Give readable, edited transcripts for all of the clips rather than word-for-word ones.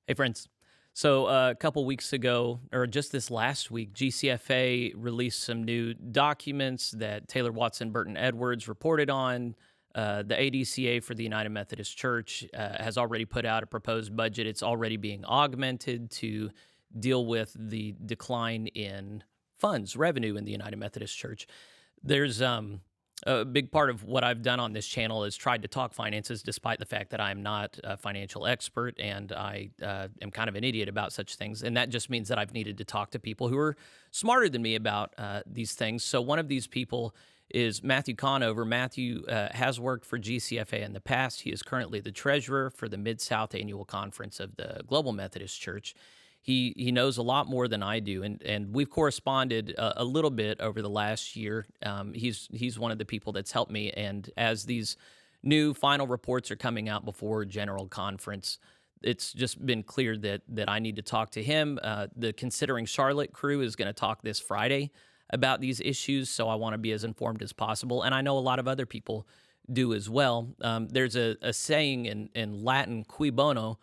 Hey, friends. So, a couple weeks ago, or just this last week, GCFA released some new documents that Taylor Watson Burton Edwards reported on. The ADCA for the United Methodist Church has already put out a proposed budget. It's already being augmented to deal with the decline in funds, revenue in the United Methodist Church. There's a big part of what I've done on this channel is tried to talk finances, despite the fact that I'm not a financial expert and I am kind of an idiot about such things. And that just means that I've needed to talk to people who are smarter than me about these things. So one of these people is Matthew Conover. Matthew has worked for GCFA in the past. He is currently the treasurer for the MidSouth Annual Conference of the Global Methodist Church. He knows a lot more than I do, and we've corresponded a little bit over the last year. He's one of the people that's helped me, and as these new final reports are coming out before General Conference, it's just been clear that I need to talk to him. The Considering Charlotte crew is going to talk this Friday about these issues, so I want to be as informed as possible, and I know a lot of other people do as well. There's a saying in Latin, "Cui bono,"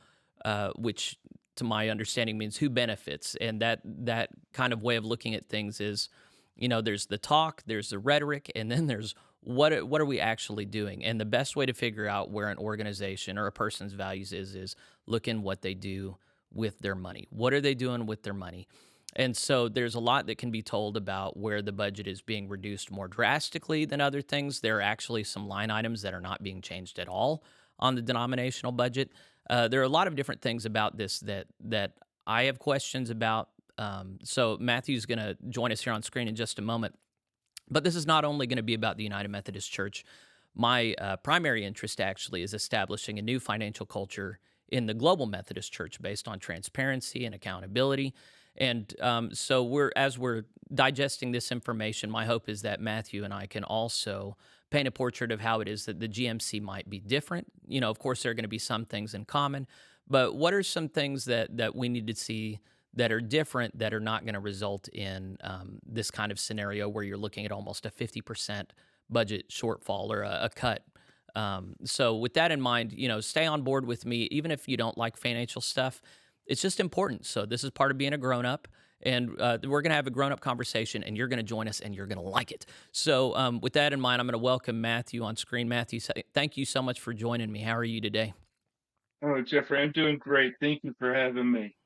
which to my understanding means who benefits, and that kind of way of looking at things is, there's the talk, there's the rhetoric, and then there's what are we actually doing. And the best way to figure out where an organization or a person's values is look in what they do with their money. What are they doing with their money? And so there's a lot that can be told about where the budget is being reduced more drastically than other things. There are actually some line items that are not being changed at all on the denominational budget. There are a lot of different things about this that I have questions about. So Matthew's going to join us here on screen in just a moment. But this is not only going to be about the United Methodist Church. My primary interest actually is establishing a new financial culture in the Global Methodist Church based on transparency and accountability. And so as we're digesting this information, my hope is that Matthew and I can also paint a portrait of how it is that the GMC might be different. Of course, there are going to be some things in common, but what are some things that we need to see that are different, that are not going to result in this kind of scenario where you're looking at almost a 50% budget shortfall or a cut. So with that in mind, stay on board with me, even if you don't like financial stuff. It's just important. So this is part of being a grown up, and we're going to have a grown up conversation, and you're going to join us, and you're going to like it. So with that in mind, I'm going to welcome Matthew on screen. Matthew, thank you so much for joining me. How are you today? Oh, Jeffrey, I'm doing great. Thank you for having me.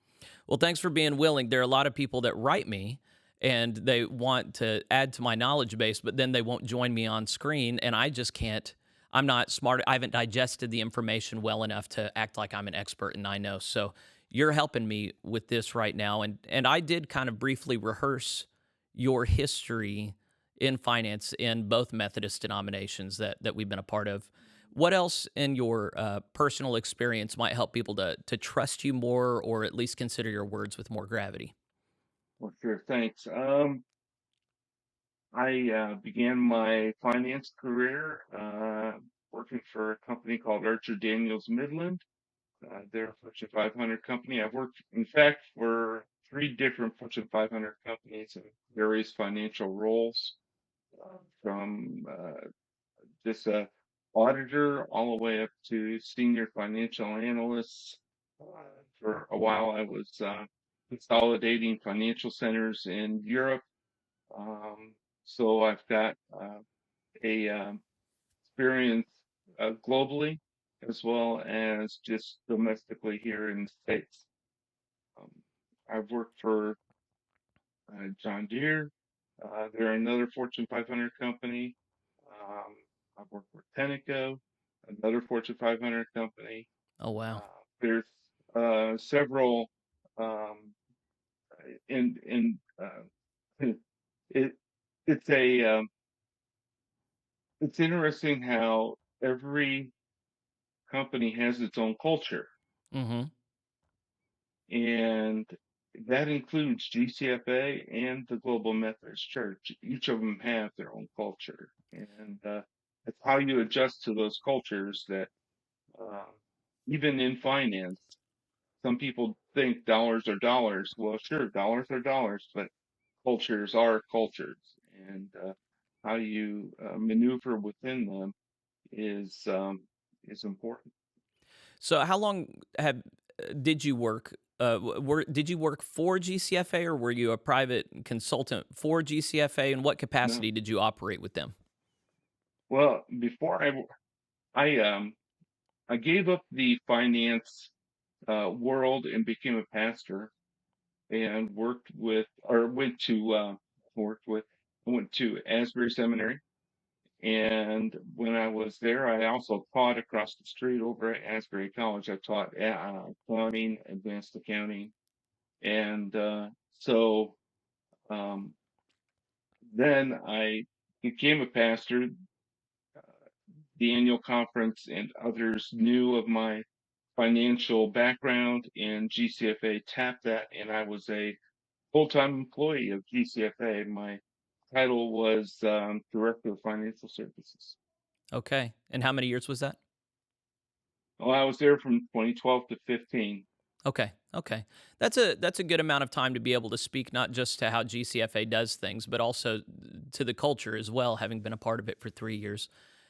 Well, thanks for being willing. There are a lot of people that write me and they want to add to my knowledge base, but then they won't join me on screen. And I just can't. I'm not smart. I haven't digested the information well enough to act like I'm an expert and I know. So you're helping me with this right now. And I did kind of briefly rehearse your history in finance in both Methodist denominations that we've been a part of. What else in your personal experience might help people to trust you more, or at least consider your words with more gravity? Well, sure, thanks. I began my finance career working for a company called Archer Daniels Midland. They're a Fortune 500 company. I've worked, in fact, for three different Fortune 500 companies in various financial roles, from just a auditor all the way up to senior financial analyst. For a while, I was consolidating financial centers in Europe. So I've got a experience globally as well as just domestically here in the States. Um, I've worked for John Deere. They're another Fortune 500 company. Um, I've worked for Tenneco, another Fortune 500 company. Oh wow. There's several um, in it it's a it's interesting how every company has its own culture, Mm-hmm. and that includes GCFA and the Global Methodist Church. Each of them have their own culture, and it's how you adjust to those cultures that uh, even in finance, some people think dollars are dollars. Well, sure, dollars are dollars, but cultures are cultures, and how you maneuver within them is important. So how long did you work? Did you work for GCFA, or were you a private consultant for GCFA? In what No. capacity did you operate with them? Well, I I gave up the finance world and became a pastor and worked with or went to worked with I went to Asbury Seminary. And when I was there, I also taught across the street over at Asbury College. I taught accounting, advanced accounting, and so um, then I became a pastor. The annual conference and others knew of my financial background, and GCFA tapped that, and I was a full-time employee of GCFA. My title was Director of Financial Services. Okay. And how many years was that? Well, I was there from 2012 to 15. Okay. Okay. That's a good amount of time to be able to speak not just to how GCFA does things, but also to the culture as well, having been a part of it for 3 years.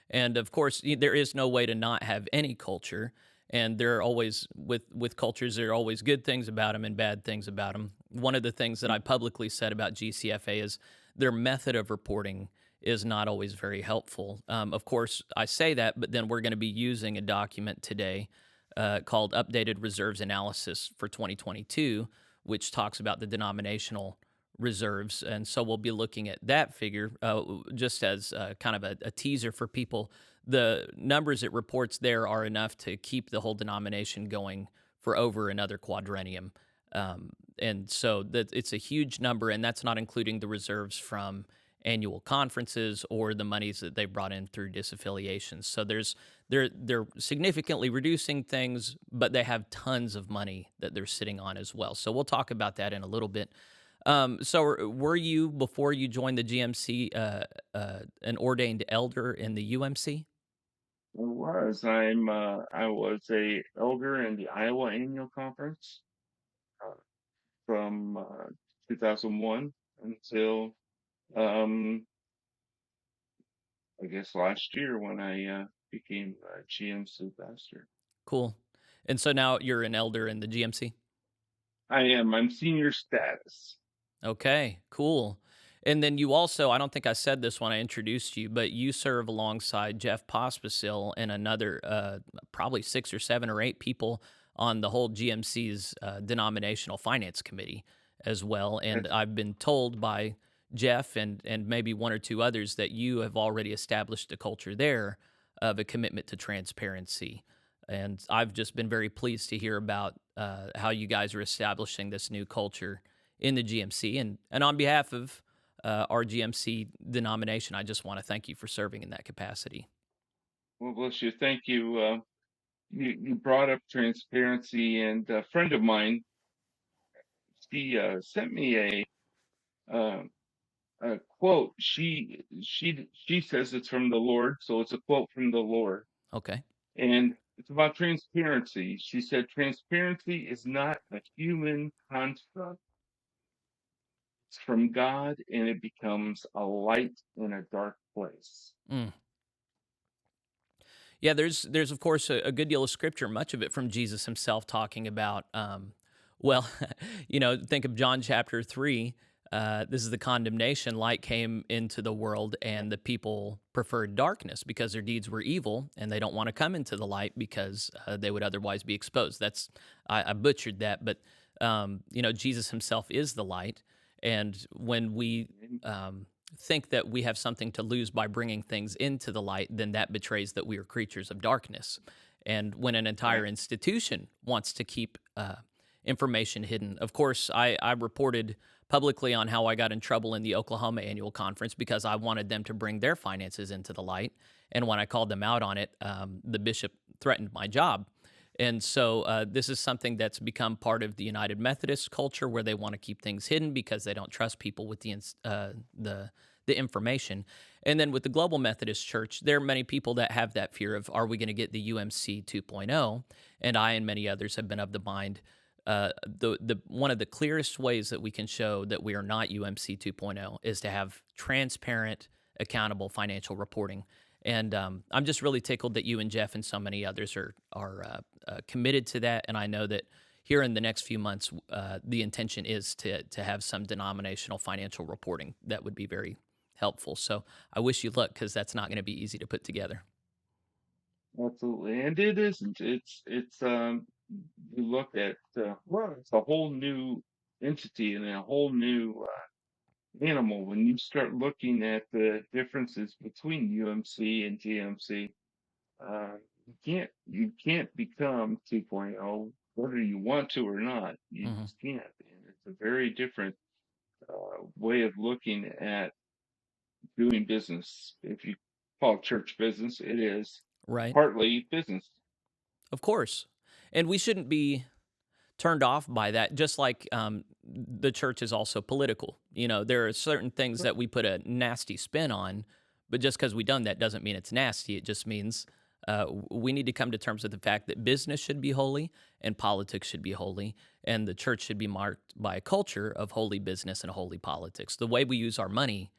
And of course, there is no way to not have any culture. And there are always with cultures, there are always good things about them and bad things about them. One of the things that I publicly said about GCFA is their method of reporting is not always very helpful. Of course, I say that, but then we're going to be using a document today called Updated Reserves Analysis for 2022, which talks about the denominational reserves. And so we'll be looking at that figure just as kind of a teaser for people. The numbers it reports there are enough to keep the whole denomination going for over another quadrennium. And so that it's a huge number, and that's not including the reserves from annual conferences or the monies that they brought in through disaffiliations. So they're significantly reducing things, but they have tons of money that they're sitting on as well. So we'll talk about that in a little bit. So were you, before you joined the GMC, an ordained elder in the UMC? I was a elder in the Iowa Annual Conference uh, from 2001 until um, I guess last year when I became GMC pastor. Cool. And so now you're an elder in the GMC? I am. I'm senior status. Okay, cool. And then you also, I don't think I said this when I introduced you, but you serve alongside Jeff Pospisil and another probably 6 or 7 or 8 people on the whole GMC's denominational finance committee as well. And That's I've been told by Jeff and maybe 1 or 2 others that you have already established a culture there of a commitment to transparency. And I've just been very pleased to hear about how you guys are establishing this new culture in the GMC. And on behalf of our GMC denomination, I just want to thank you for serving in that capacity. well, bless you. Thank you. You brought up transparency, and a friend of mine, she sent me uh, a quote. She says it's from the Lord, so it's a quote from the Lord, Okay. and it's about transparency. She said, "Transparency is not a human construct; it's from God, and it becomes a light in a dark place." Mm. Yeah, there's of course a good deal of scripture, much of it from Jesus himself, talking about well, think of John chapter 3. This is the condemnation. Light came into the world, and the people preferred darkness because their deeds were evil, and they don't want to come into the light because they would otherwise be exposed. I butchered that, but Jesus himself is the light, and when we think that we have something to lose by bringing things into the light, then that betrays that we are creatures of darkness. And when an entire Right. institution wants to keep information hidden, of course, I reported publicly on how I got in trouble in the Oklahoma Annual Conference because I wanted them to bring their finances into the light. And when I called them out on it, the bishop threatened my job. And so this is something that's become part of the United Methodist culture, where they want to keep things hidden because they don't trust people with the information. And then with the Global Methodist Church, there are many people that have that fear of, are we going to get the UMC 2.0? And I and many others have been of the mind. The one of the clearest ways that we can show that we are not UMC 2.0 is to have transparent, accountable financial reporting. And I'm just really tickled that you and Jeff and so many others are committed to that, and I know that here in the next few months, the intention is to have some denominational financial reporting that would be very helpful. So I wish you luck because that's not going to be easy to put together. Absolutely, and it isn't. It's you look at well, it's a whole new entity and a whole new animal when you start looking at the differences between UMC and GMC. You can't become 2.0 whether you want to or not. You Hmm. just can't, and it's a very different way of looking at doing business. If you call church business, it is Right. partly business. Of course. And we shouldn't be turned off by that, just like the church is also political. There are certain things that we put a nasty spin on, but just because we done that doesn't mean it's nasty. It just means we need to come to terms with the fact that business should be holy and politics should be holy, and the church should be marked by a culture of holy business and holy politics. The way we use our money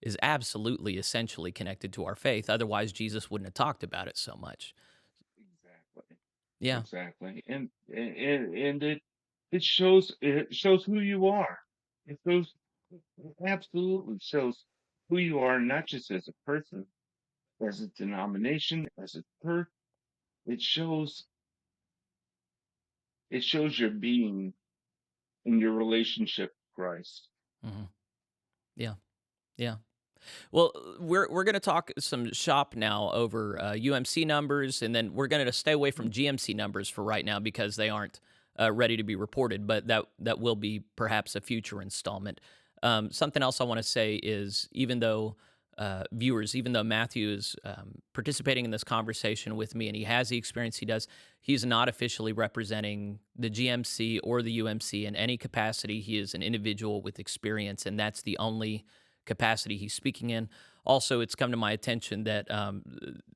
is absolutely essentially connected to our faith. Otherwise, Jesus wouldn't have talked about it so much. Exactly. Yeah. Exactly. And it shows who you are. It absolutely shows who you are, not just as a person, as a denomination, as a church. It shows it shows your being in your relationship with Christ. Hmm. Yeah. Yeah. Well, we're going to talk some shop now over UMC numbers, and then we're going to stay away from GMC numbers for right now because they aren't ready to be reported. But that will be perhaps a future installment. Something else I want to say is even though Matthew is participating in this conversation with me and he has the experience he does, he's not officially representing the GMC or the UMC in any capacity. He is an individual with experience, and that's the only capacity he's speaking in. Also, it's come to my attention that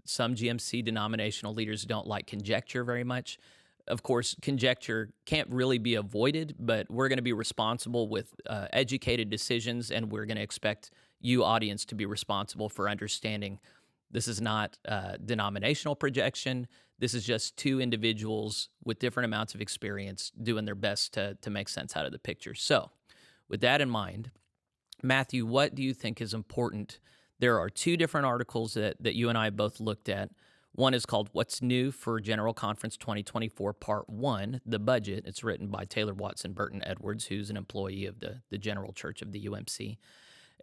some GMC denominational leaders don't like conjecture very much. Of course, conjecture can't really be avoided, but we're going to be responsible with educated decisions, and we're going to expect you, audience, to be responsible for understanding this is not denominational projection. This is just two individuals with different amounts of experience doing their best to make sense out of the picture. So, with that in mind, Matthew, what do you think is important? There are two different articles that you and I both looked at. One is called What's New for General Conference 2024, Part 1, the budget. It's written by Taylor Watson Burton Edwards, who's an employee of the General Church of the UMC.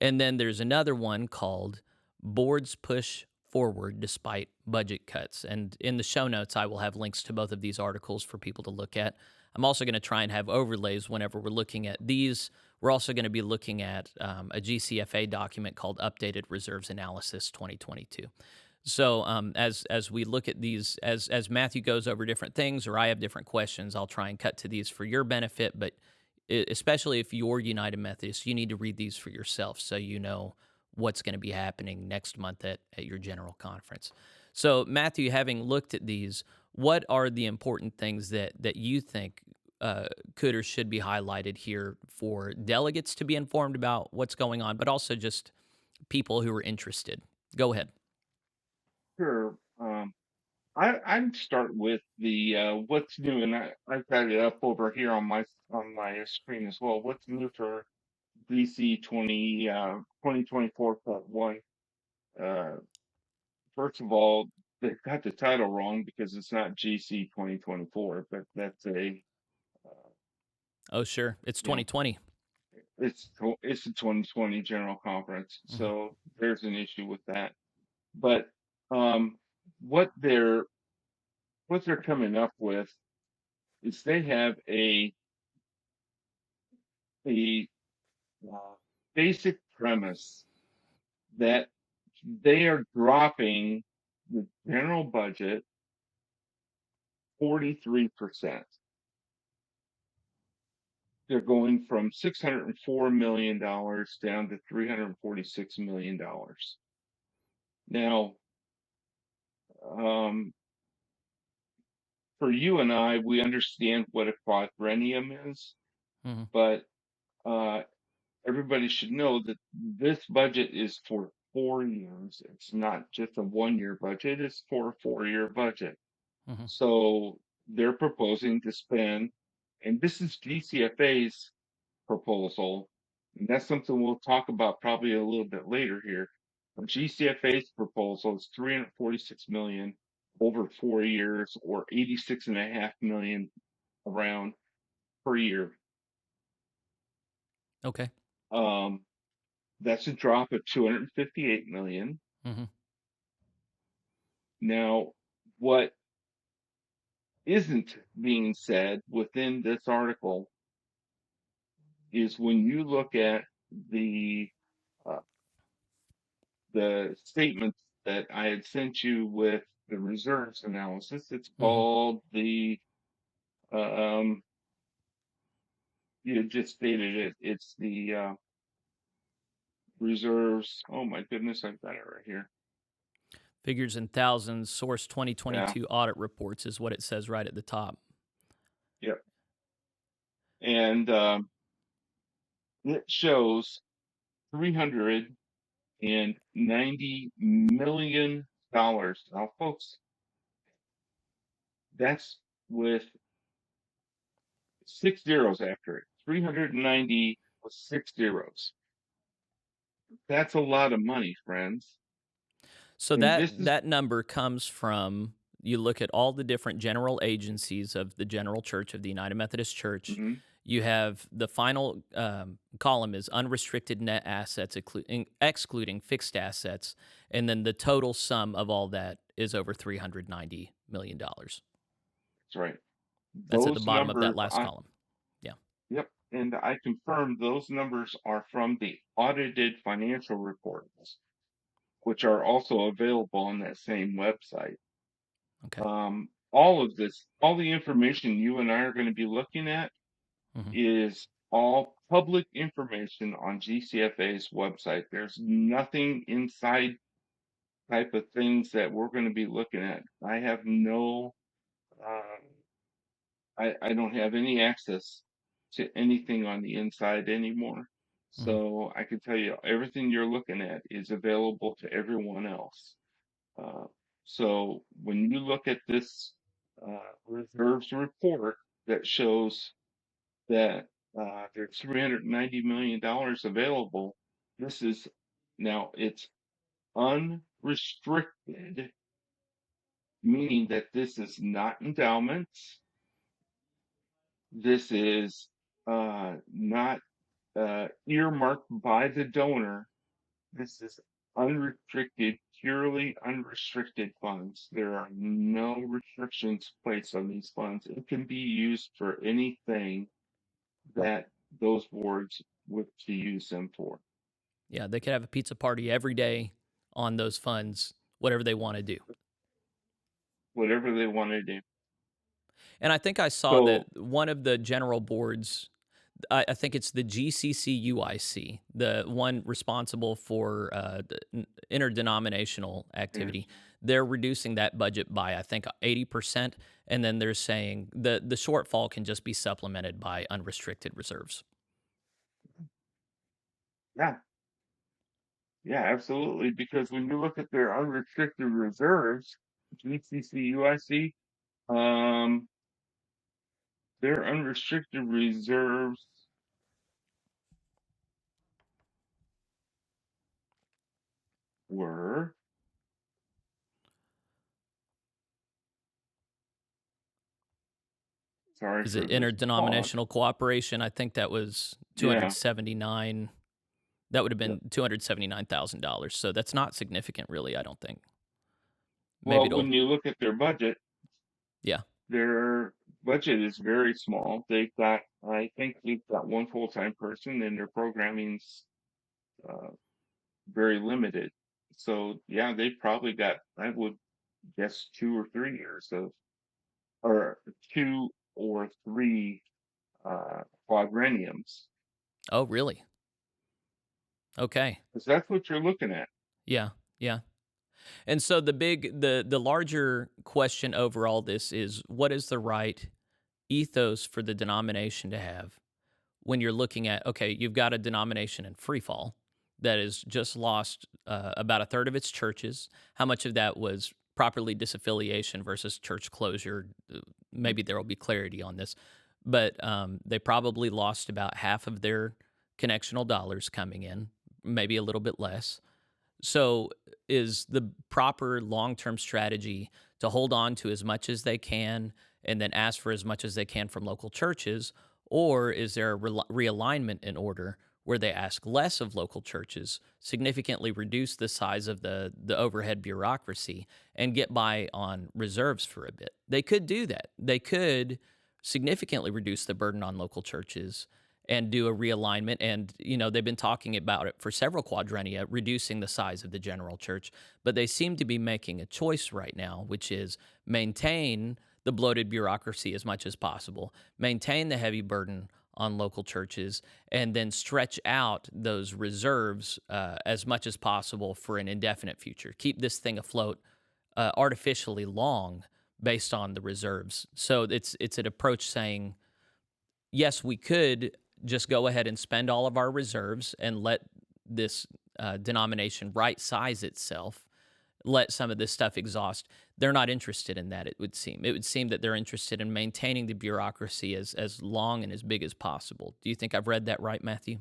And then there's another one called Boards Push Forward Despite Budget Cuts. And in the show notes, I will have links to both of these articles for people to look at. I'm also going to try and have overlays whenever we're looking at these. We're also going to be looking at a GCFA document called Updated Reserves Analysis 2022. So as we look at these, as Matthew goes over different things, or I have different questions, I'll try and cut to these for your benefit. But especially if you're United Methodist, you need to read these for yourself so you know what's going to be happening next month at your general conference. So, Matthew, having looked at these, what are the important things that you think could or should be highlighted here for delegates to be informed about what's going on, but also just people who are interested? Go ahead. Sure. I'd start with the what's new, and I've got it up over here on my screen as well. What's new for BC 2024.1? Uh, First of all, they got the title wrong because it's not GC 2024, but that's uh, Oh, sure. It's you know, 2020. it's the 2020 General Conference, Hmm. so there's an issue with that. But um, what they're what they're coming up with is they have a uh, basic premise that they are dropping the general budget 43%. They're going from $604 million down to $346 million. Now, um, for you and I, we understand what a quadrennium is, Hmm. but uh, everybody should know that this budget is for 4 years. It's not just a 1 year budget, it's for a 4 year budget. Hmm. So they're proposing to spend, and this is GCFA's proposal, and that's something we'll talk about probably a little bit later here. But GCFA's proposal is 346 million over 4 years, or 86.5 million around per year. Okay. Um, that's a drop of 258 million. Hmm. Now, what isn't being said within this article is when you look at the uh, the statements that I had sent you with the reserves analysis. It's Hmm. called the um, you just stated it. It's the reserves. Oh my goodness, I've got it right here. Figures in thousands, source Yeah, 2022 audit reports is what it says right at the top. yep. And it shows $390 million. Now, folks, that's with 6 zeros after it. 390 with 6 zeros. That's a lot of money, friends. So And that this is, that number comes from, you look at all the different general agencies of the General Church of the United Methodist Church. mhm, You have the final column is unrestricted net assets, excluding fixed assets, and then the total sum of all that is over $390 million. that's right. That's at the Those bottom of that numbers, last column. Yeah. yep. And I confirm those numbers are from the audited financial reports, which are also available on that same website. Okay. All of this, all the information you and I are going to be looking at Hmm. is all public information on GCFA's website. There's nothing inside type of things that we're going to be looking at. I have no, um, I don't have any access to anything on the inside anymore. Hmm. So I can tell you everything you're looking at is available to everyone else. Uh, so when you look at this reserves report that shows that there's $390 million available, this is now it's unrestricted, meaning that this is not endowments. This is not earmarked by the donor. This is unrestricted, purely unrestricted funds. There are no restrictions placed on these funds. It can be used for anything that those boards wish to use them for, Yeah, they could have a pizza party every day on those funds, whatever they want to do. whatever they want to do. And I think I saw that So, one of the general boards, I think it's the GCCUIC, the one responsible for interdenominational yeah, activity. They're reducing that budget by, I think, 80%. And then they're saying the shortfall can just be supplemented by unrestricted reserves. yeah, yeah, absolutely. Because when you look at their unrestricted reserves, GCCUIC, um, their unrestricted reserves were, sorry Is for it this pause. interdenominational cooperation? I think that was Yeah. 279. That would have Yeah. been $279,000. So that's not significant, really, I don't think. Maybe Well, it'll, when you look at yeah. their budget is very small. I think they've got one full-time person and their programming's uh, very limited. So yeah, they probably got, I would guess 2 or 3 years of, or 2 or 3 quadrenniums, Oh, really? Okay. because that's what you're looking at. Yeah. Yeah. And so the larger question over all this is, what is the right ethos for the denomination to have when you're looking at, okay, you've got a denomination in free fall that has just lost about a third of its churches. How much of that was properly disaffiliation versus church closure. Maybe there will be clarity on this, but they probably lost about half of their connectional dollars coming in, maybe a little bit less. So, is the proper long term strategy to hold on to as much as they can and then ask for as much as they can from local churches? Or is there a realignment in order where they ask less of local churches, significantly reduce the size of the overhead bureaucracy, and get by on reserves for a bit? They could do that. They could significantly reduce the burden on local churches and do a realignment. And, they've been talking about it for several quadrennia, reducing the size of the general church. But they seem to be making a choice right now, which is maintain the bloated bureaucracy as much as possible, maintain the heavy burden on local churches, and then stretch out those reserves as much as possible for an indefinite future. Keep this thing afloat artificially long based on the reserves. So it's an approach saying, yes, we could just go ahead and spend all of our reserves and let this denomination right size itself, let some of this stuff exhaust. They're not interested in that, it would seem. It would seem that they're interested in maintaining the bureaucracy as long and as big as possible. Do you think I've read that right, Matthew?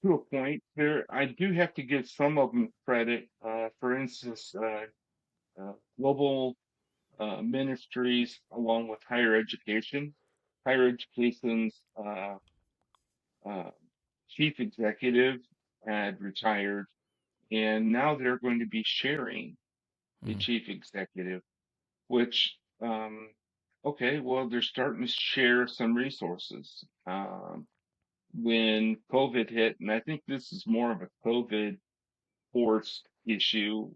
To a point, I do have to give some of them credit. For instance, global ministries, along with higher education. Higher education's uh, chief executive had retired, and now they're going to be sharing the Mm, chief executive, which, okay, well, they're starting to share some resources. When COVID hit, and I think this is more of a COVID forced issue,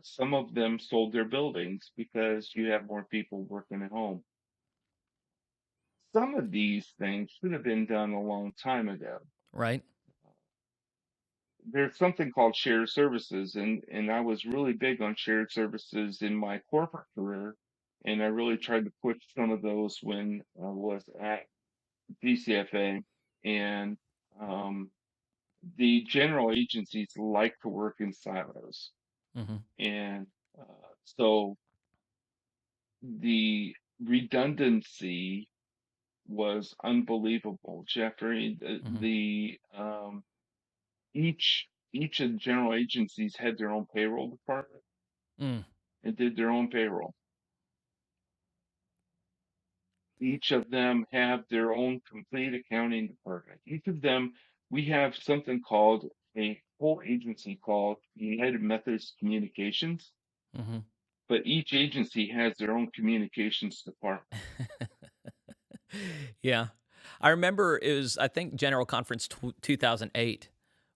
some of them sold their buildings because you have more people working at home. Some of these things should have been done a long time ago. right? There's something called shared services, and I was really big on shared services in my corporate career, and I really tried to push some of those when I was at GCFA. And um, the general agencies like to work in silos, Hmm. and so the redundancy was unbelievable, Jeffrey. Hmm. Each of the general agencies had their own payroll department Mm, and did their own payroll. Each of them have their own complete accounting department. Each of them, we have something called a whole agency called United Methodist Communications, hmm. but each agency has their own communications department. Yeah. I remember it was, I think, General Conference 2008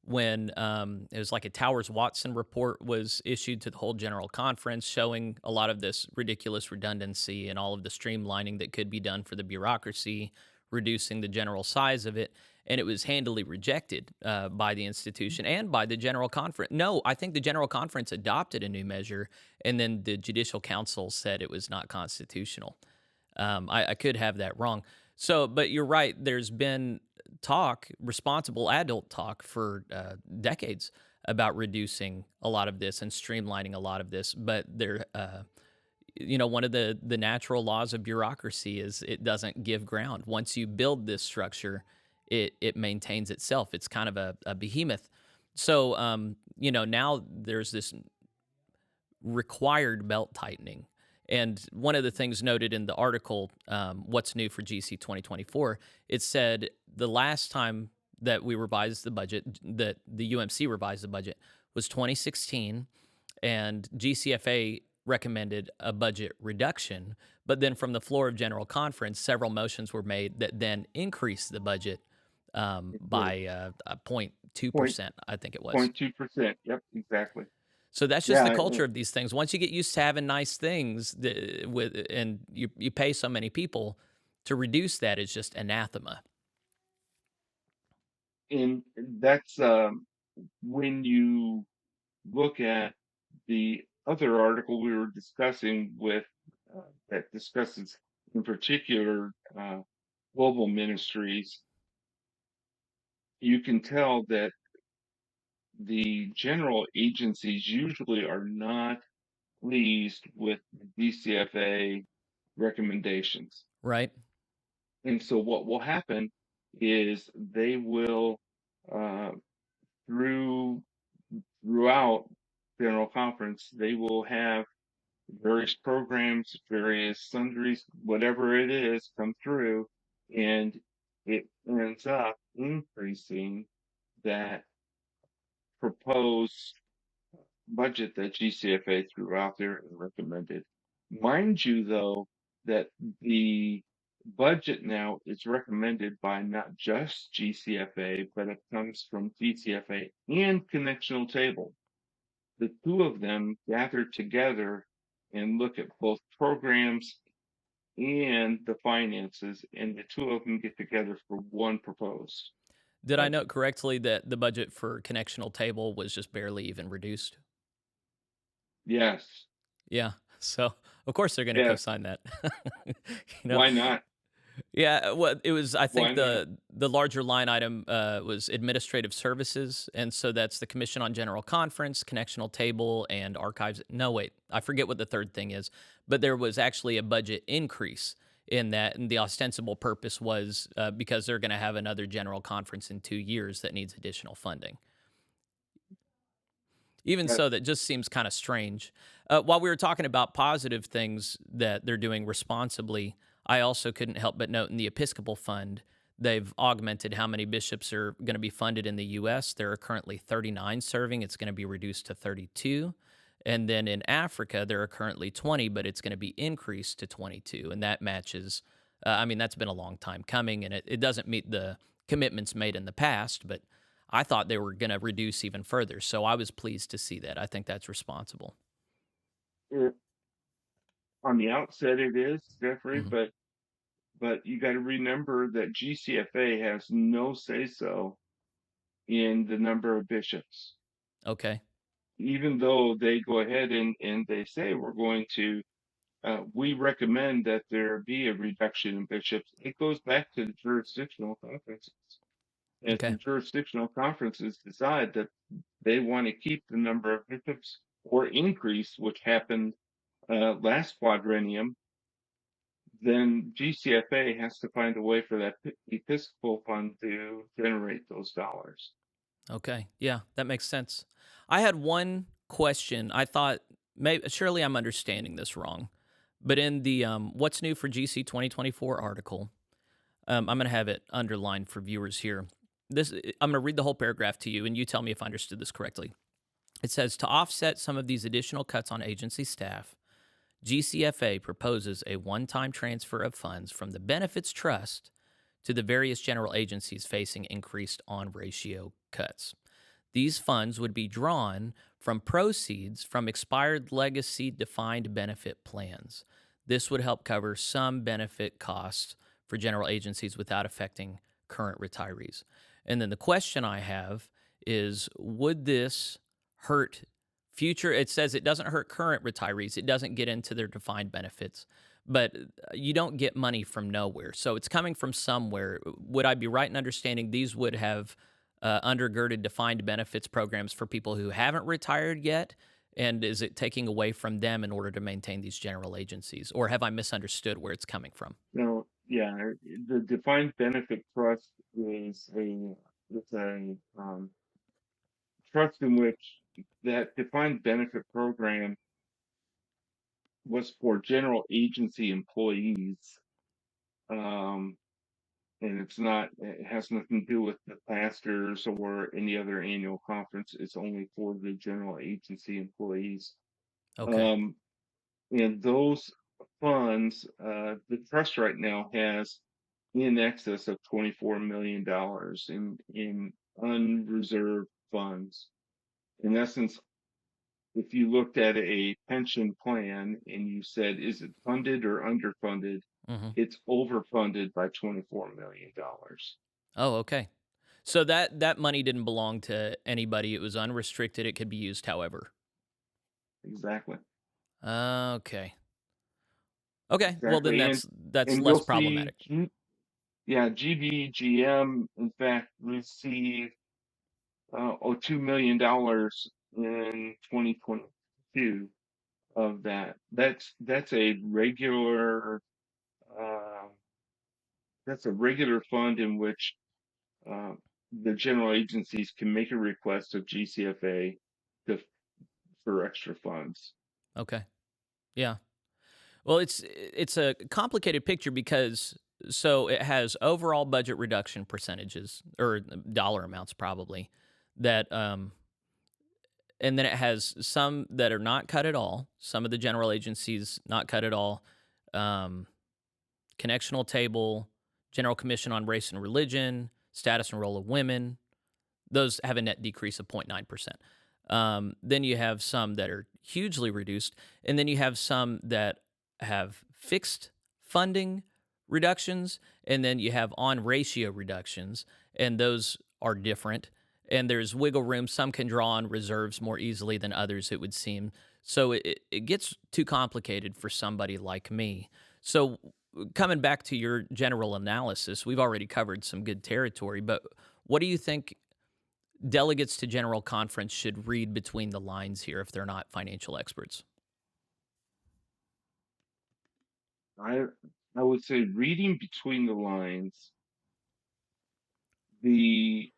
when it was like a Towers Watson report was issued to the whole General Conference showing a lot of this ridiculous redundancy and all of the streamlining that could be done for the bureaucracy, reducing the general size of it. And it was handily rejected by the institution and by the General Conference. No, I think the General Conference adopted a new measure, and then the Judicial Council said it was not constitutional. I could have that wrong. So, but you're right. There's been talk, responsible adult talk for decades about reducing a lot of this and streamlining a lot of this. But one of the natural laws of bureaucracy is it doesn't give ground. Once you build this structure, it maintains itself. It's kind of a behemoth. So, now there's this required belt tightening. And one of the things noted in the article, What's New for GC 2024, it said the last time that we revised the budget, that the UMC revised the budget, was 2016, and GCFA recommended a budget reduction. But then from the floor of General Conference, several motions were made that then increased the budget It did. by Point 0.2%, I think it was. point 2%. Yep, exactly. So that's just the Yeah, culture of these things. Once you get used to having nice things and you pay so many people, to reduce that is just anathema. and that's when you look at the other article we were discussing with that discusses in particular global ministries, you can tell that the general agencies usually are not pleased with GCFA recommendations. Right. And so what will happen is they will, uh, through throughout General Conference, they will have various programs, various sundries, whatever it is, come through, and it ends up increasing that proposed budget that GCFA threw out there and recommended. Mind you, though, that the budget now is recommended by not just GCFA, but it comes from GCFA and Connectional Table. The two of them gather together and look at both programs and the finances, and the two of them get together for one proposed Did I budget. note correctly that the budget for Connectional Table was just barely even reduced? Yes, Yeah. So, of course, they're going to yes. co-sign that. you know, Why not? Yeah, well, it was. I think Why not? the larger line item was administrative services, and so that's the Commission on General Conference, Connectional Table, and Archives. No, wait, I forget what the third thing is, but there was actually a budget increase in that, and the ostensible purpose was because they're going to have another General Conference in 2 years that needs additional funding. Even so, Yes. that just seems kind of strange. While we were talking about positive things that they're doing responsibly, I also couldn't help but note in the Episcopal Fund, they've augmented how many bishops are going to be funded in the U.S. There are currently 39 serving. It's going to be reduced to 32. And then in Africa, there are currently 20, but it's going to be increased to 22. And that matches, I mean, that's been a long time coming, and it doesn't meet the commitments made in the past, but I thought they were going to reduce even further. So I was pleased to see that. I think that's responsible. It, on the outset, it is, Jeffrey, Hmm. but you got to remember that GCFA has no say so in the number of bishops. Okay. Even though they go ahead and they say we're going to, we recommend that there be a reduction in bishops, it goes back to the jurisdictional conferences. As the Okay. jurisdictional conferences decide that they want to keep the number of bishops or increase, which happened last quadrennium, then GCFA has to find a way for that Episcopal fund to generate those dollars. Okay. Yeah, that makes sense. I had one question. I thought maybe surely I'm understanding this wrong, but in the "What's New for GC 2024" article, I'm going to have it underlined for viewers here. I'm going to read the whole paragraph to you, and you tell me if I understood this correctly. It says to offset some of these additional cuts on agency staff, GCFA proposes a one time transfer of funds from the Benefits Trust to the various general agencies facing increased on ratio cuts. These funds would be drawn from proceeds from expired legacy defined benefit plans. This would help cover some benefit costs for general agencies without affecting current retirees. And then the question I have is would this hurt future? It says it doesn't hurt current retirees, it doesn't get into their defined benefits, but you don't get money from nowhere. So it's coming from somewhere. Would I be right in understanding these would have undergirded defined benefits programs for people who haven't retired yet? And is it taking away from them in order to maintain these general agencies? Or have I misunderstood where it's coming from? Now, yeah, the defined benefit trust is a it's a trust in which that defined benefit program was for general agency employees. Um, and it has nothing to do with the pastors or any other annual conference. It's only for the general agency employees. Okay. Um, and those funds, the trust right now has in excess of $24 million in unreserved funds. In essence, if you looked at a pension plan and you said, is it funded or underfunded? Hmm. It's overfunded by $24 million. Oh, okay. So that money didn't belong to anybody. It was unrestricted. It could be used however. Exactly. Okay. Okay. Well, then Exactly. that's And less you'll see, problematic. yeah, GBGM, in fact, received $2 million in 2022 of that. That's a regular uh, that's a regular fund in which uh, the general agencies can make a request of GCFA to, for extra funds. Okay. Yeah. Well, it's a complicated picture because so it has overall budget reduction percentages or dollar amounts probably that and then it has some that are not cut at all. Some of the general agencies not cut at all. Um, Connectional table, General Commission on Race and Religion, status and role of women. Those have a net decrease of 0.9%. Then you have some that are hugely reduced, and then you have some that have fixed funding reductions, and then you have on ratio reductions, and those are different. And there's wiggle room. Some can draw on reserves more easily than others, it would seem. So it gets too complicated for somebody like me. So, coming back to your general analysis, we've already covered some good territory, but what do you think delegates to General Conference should read between the lines here if they're not financial experts? I I would say reading between the lines, the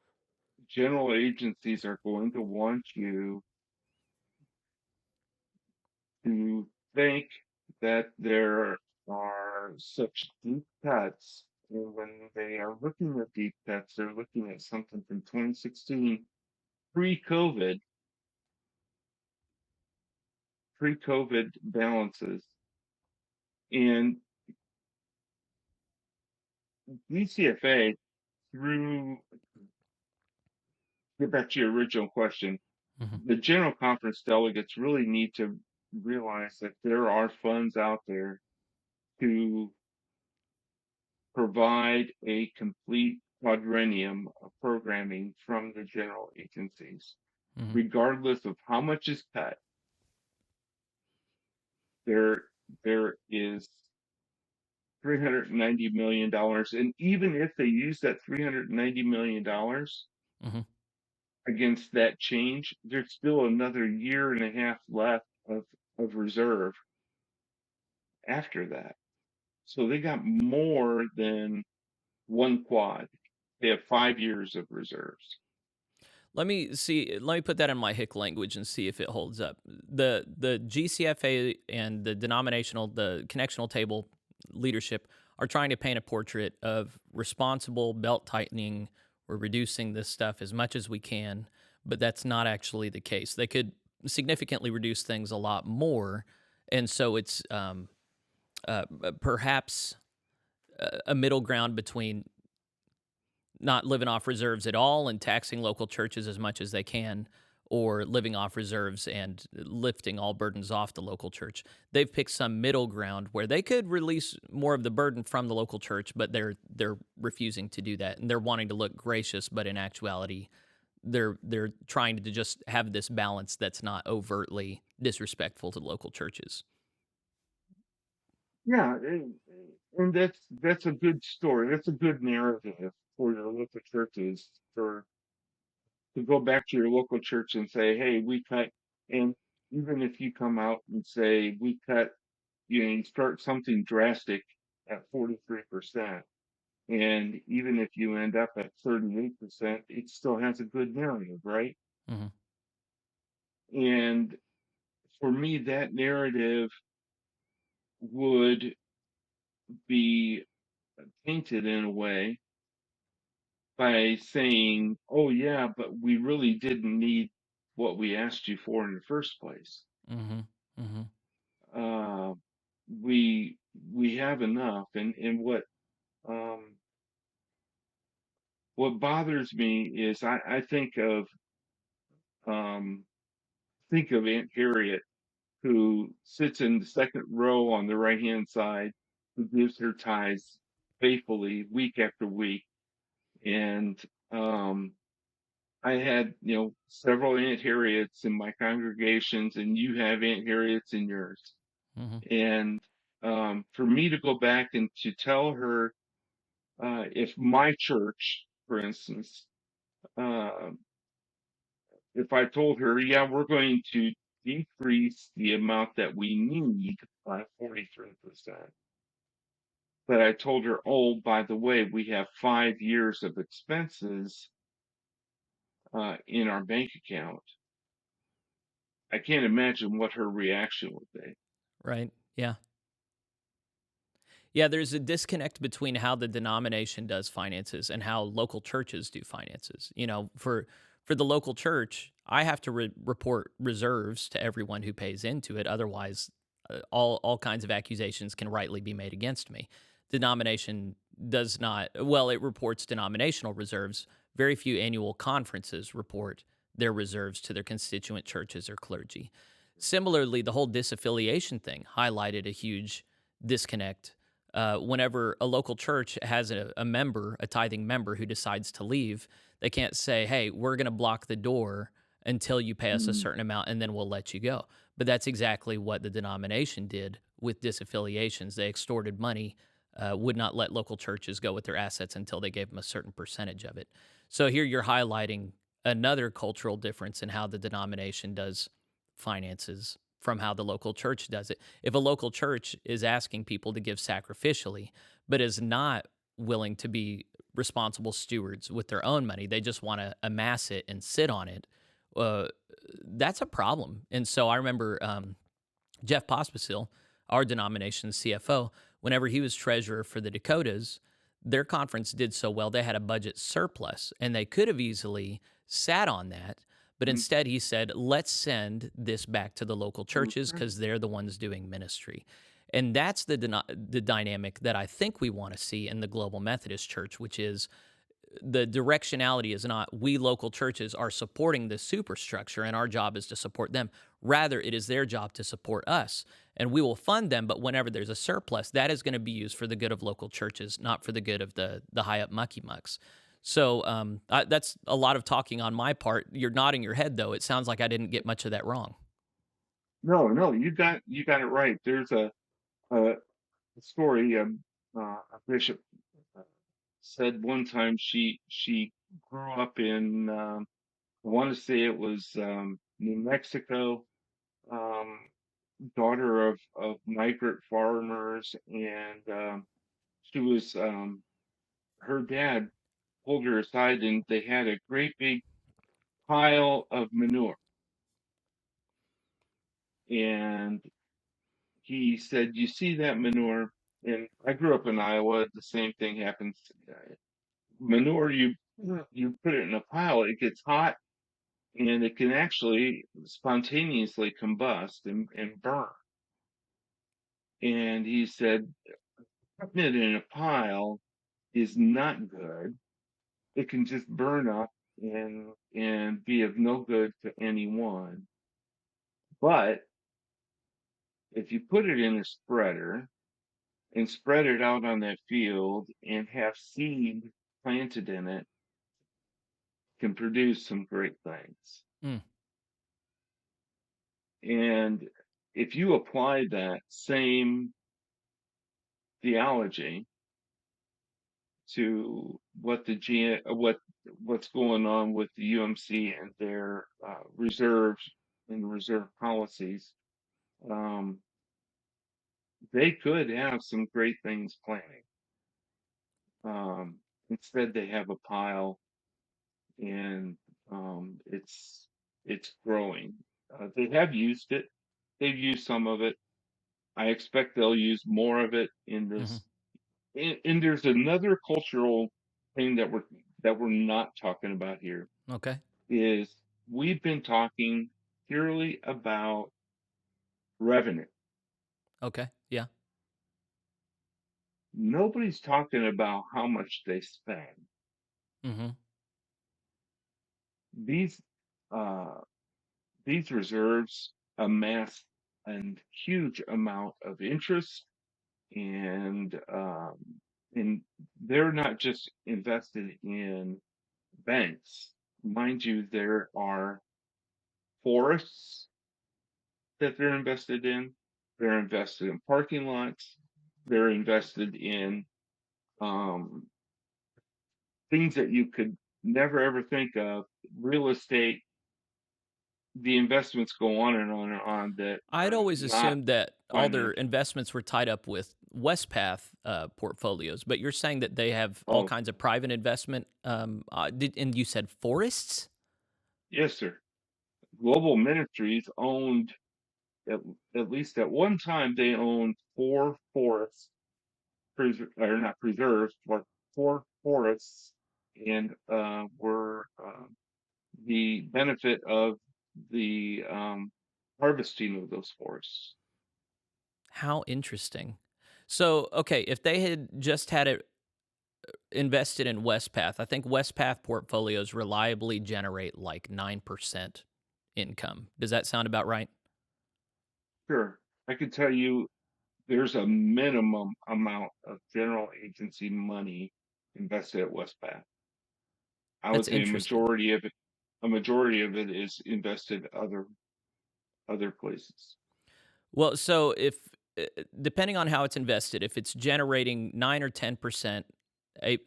general agencies are going to want you to think that there are such deep cuts. And when they are looking at deep cuts, they're looking at something from 2016, pre-COVID, pre-COVID balances. And GCFA, through, get back to your original question, Hmm. the general conference delegates really need to realize that there are funds out there to provide a complete quadrennium of programming from the general agencies. Hmm. Regardless of how much is cut, there there is $390 million. And even if they use that $390 million Hmm. against that change, there's still another year and a half left of reserve after that. So they got more than one quad. They have 5 years of reserves. Let me see. Let me put that in my Hick language and see if it holds up. The GCFA and the denominational, the connectional table leadership are trying to paint a portrait of responsible belt tightening. We're reducing this stuff as much as we can, but that's not actually the case. They could significantly reduce things a lot more, and so it's perhaps a middle ground between not living off reserves at all and taxing local churches as much as they can, or living off reserves and lifting all burdens off the local church. They've picked some middle ground where they could release more of the burden from the local church, but they're refusing to do that, and they're wanting to look gracious, but in actuality, they're trying to just have this balance that's not overtly disrespectful to local churches. Yeah, and that's a good story. That's a good narrative for your local churches for to go back to your local church and say, "Hey, we cut." And even if you come out and say we cut, you start something drastic at 43%, and even if you end up at 38%, it still has a good narrative, right? Hmm. And for me, that narrative would be painted in a way by saying, "Oh yeah, but we really didn't need what we asked you for in the first place. Hmm. Hmm. Uh, we we have enough." And um, what bothers me is I um, think of Aunt Harriet, who sits in the second row on the right hand side, who gives her tithes faithfully week after week. And um, I had, several Aunt Harriets in my congregations, and you have Aunt Harriets in yours. Hmm. And for me to go back and to tell her, if my church, for instance, uh, if I told her, yeah, we're going to decrease the amount that we need by 43%, but I told her, oh, by the way, we have 5 years of expenses in our bank account, I can't imagine what her reaction would be. Right. Yeah. Yeah, there's a disconnect between how the denomination does finances and how local churches do finances. For the local church, I have to report reserves to everyone who pays into it. Otherwise, all kinds of accusations can rightly be made against me. Denomination does not. Well, it reports denominational reserves. Very few annual conferences report their reserves to their constituent churches or clergy. Similarly, the whole disaffiliation thing highlighted a huge disconnect whenever a local church has a member, a tithing member who decides to leave, they can't say, hey, we're going to block the door until you pay us a Mm. certain amount and then we'll let you go. But that's exactly what the denomination did with disaffiliations. They extorted money, would not let local churches go with their assets until they gave them a certain percentage of it. So here you're highlighting another cultural difference in how the denomination does finances from how the local church does it. If a local church is asking people to give sacrificially, but is not willing to be responsible stewards with their own money, they just want to amass it and sit on it. Uh, that's a problem. And so I remember Jeff Pospisil, our denomination's CFO, whenever he was treasurer for the Dakotas, their conference did so well, they had a budget surplus and they could have easily sat on that. But Mm. instead, he said, let's send this back to the local churches Okay. because they're the ones doing ministry. And that's the dynamic that I think we want to see in the Global Methodist Church, which is the directionality is not we local churches are supporting the superstructure and our job is to support them. Rather, it is their job to support us. And we will fund them, but whenever there's a surplus, that is going to be used for the good of local churches, not for the good of the high up mucky mucks. So that's a lot of talking on my part. You're nodding your head, though. It sounds like I didn't get much of that wrong. No, no, you got it right. There's a story. A bishop uh, said one time she grew up in I want to say it was New Mexico, um, daughter of migrant farmers, and she was her dad pulled her aside, and they had a great big pile of manure, and he said, "You see that manure?" And I grew up in Iowa. The same thing happens. Manure, you put it in a pile, it gets hot, and it can actually spontaneously combust and burn. And he said, putting it in a pile is not good. It can just burn up and be of no good to anyone. But if you put it in a spreader and spread it out on that field and have seed planted in it, can produce some great things. Mm, And if you apply that same theology to what's going on with the UMC and their reserves and reserve policies, um, they could have some great things planning. Um, Instead, they have a pile, and it's growing. They have used it. They've used some of it. I expect they'll use more of it in hmm this. And there's another cultural thing that we're not talking about here Okay. is we've been talking purely about revenue. Okay. Yeah. Nobody's talking about how much they spend. hmm These uh, these reserves amass a huge amount of interest, and and they're not just invested in banks. Mind you, there are forests that they're invested in. They're invested in parking lots. They're invested in um, things that you could never ever think of, real estate. the investments go on and on and on that I'd are always not assumed that all their financial. investments were tied up with Westpath portfolios, but you're saying that they have all Oh, kinds of private investment. And you said forests? yes, sir. Global Ministries owned at, at least at one time they owned four forests, or not preserves, but four forests, and were the benefit of the harvesting of those forests. How interesting. So, okay, if they had just had it invested in Westpath, I think Westpath portfolios reliably generate like 9% income. Does that sound about right? Sure, I can tell you there's a minimum amount of general agency money invested at Westpac. I would That's say interesting. a majority of it is invested other places. Well, so if depending on how it's invested, if it's generating 9 or 10% A,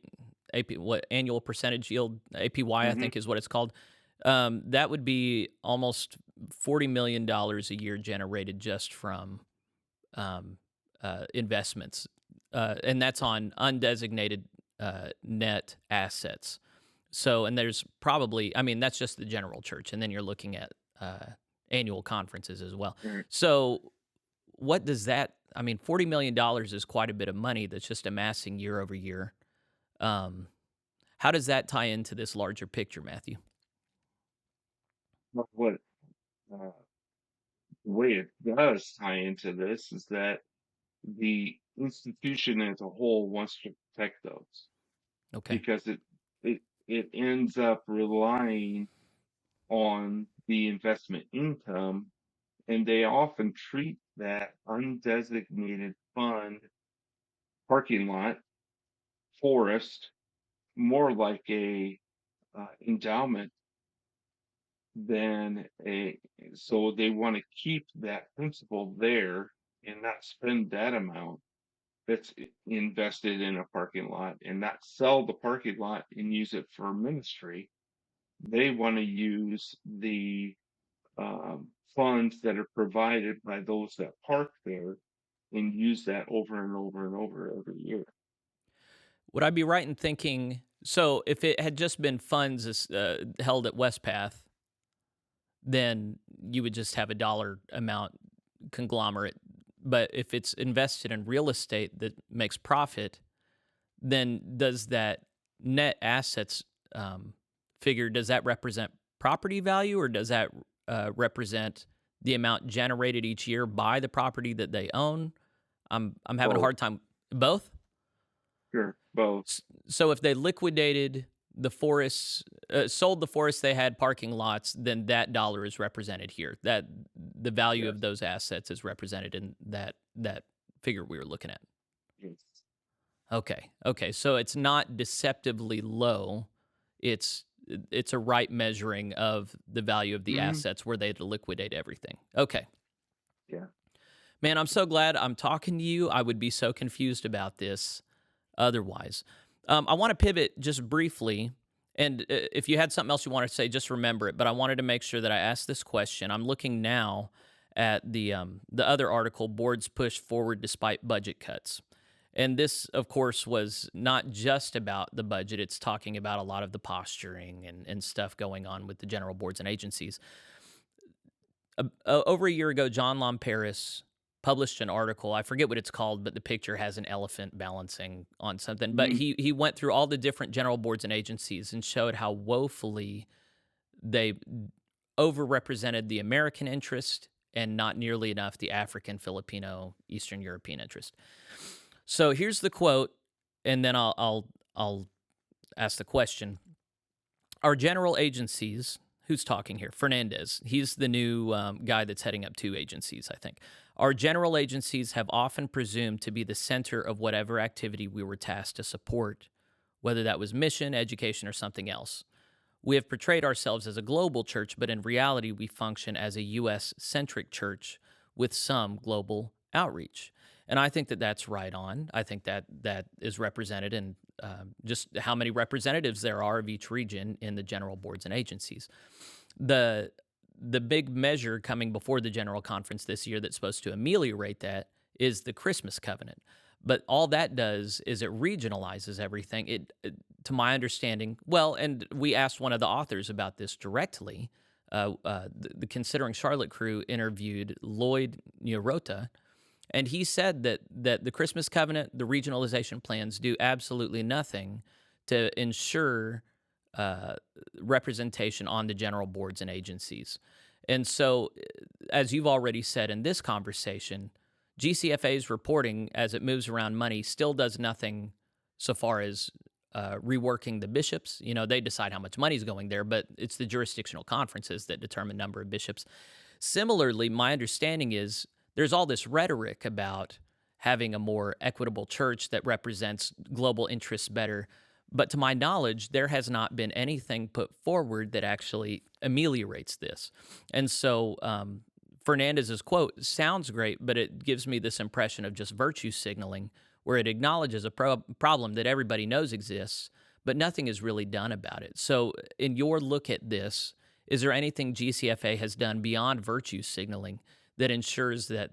AP, what annual percentage yield, APY, I Hmm. think is what it's called, that would be almost $40 million a year generated just from um, investments, and that's on undesignated net assets. So, and there's probably, I mean, that's just the general church, and then you're looking at annual conferences as well. Right. So, what does that? I mean, $40 million is quite a bit of money that's just amassing year over year. Um, how does that tie into this larger picture, Matthew? But what uh, the way it does tie into this is that the institution as a whole wants to protect those Okay. because it it ends up relying on the investment income, and they often treat that undesignated fund parking lot forest more like a endowment than a, so they want to keep that principal there and not spend that amount that's invested in a parking lot and not sell the parking lot and use it for ministry. They want to use the funds that are provided by those that park there and use that over and over and over every year. Would I be right in thinking? So, if it had just been funds held at Westpath, then you would just have a dollar amount conglomerate. But if it's invested in real estate that makes profit, then does that net assets figure, does that represent property value, or does that represent the amount generated each year by the property that they own? I'm having a Both, hard time. Both. sure, both. So if they liquidated the forests, sold the forests they had parking lots, then that dollar is represented here. That the value Yes, of those assets is represented in that figure we were looking at. yes. Okay. Okay. So it's not deceptively low. It's a right measuring of the value of the Hmm. assets where they had to liquidate everything. Okay. Yeah. Man, I'm so glad I'm talking to you. I would be so confused about this otherwise. I want to pivot just briefly. And if you had something else you want to say, just remember it. But I wanted to make sure that I asked this question. I'm looking now at the other article, Boards Push Forward Despite Budget Cuts. And this, of course, was not just about the budget. It's talking about a lot of the posturing and stuff going on with the general boards and agencies. Over a year ago, John Paris published an article. I forget what it's called, but the picture has an elephant balancing on something. But Hmm. he went through all the different general boards and agencies and showed how woefully they overrepresented the American interest and not nearly enough the African, Filipino, Eastern European interest. So here's the quote, and then I'll ask the question. Our general agencies, who's talking here? Fernandez. He's the new guy that's heading up two agencies, I think. Our general agencies have often presumed to be the center of whatever activity we were tasked to support, whether that was mission, education, or something else. We have portrayed ourselves as a global church, but in reality, we function as a U.S. centric church with some global outreach. And I think that that's right on. I think that that is represented in just how many representatives there are of each region in the general boards and agencies. The the big measure coming before the General Conference this year that's supposed to ameliorate that is the Christmas covenant. But all that does is it regionalizes everything. To my understanding, well, and we asked one of the authors about this directly. The Considering Charlotte crew interviewed Lloyd Nyorota, and he said that the Christmas covenant, the regionalization plans do absolutely nothing to ensure uh, representation on the general boards and agencies. And so, as you've already said in this conversation, GCFA's reporting as it moves around money still does nothing so far as reworking the bishops. You know, they decide how much money is going there, but it's the jurisdictional conferences that determine number of bishops. Similarly, my understanding is there's all this rhetoric about having a more equitable church that represents global interests better. But to my knowledge, there has not been anything put forward that actually ameliorates this. And so Fernandez's quote sounds great, but it gives me this impression of just virtue signaling, where it acknowledges a problem that everybody knows exists, but nothing is really done about it. So, in your look at this, is there anything GCFA has done beyond virtue signaling that ensures that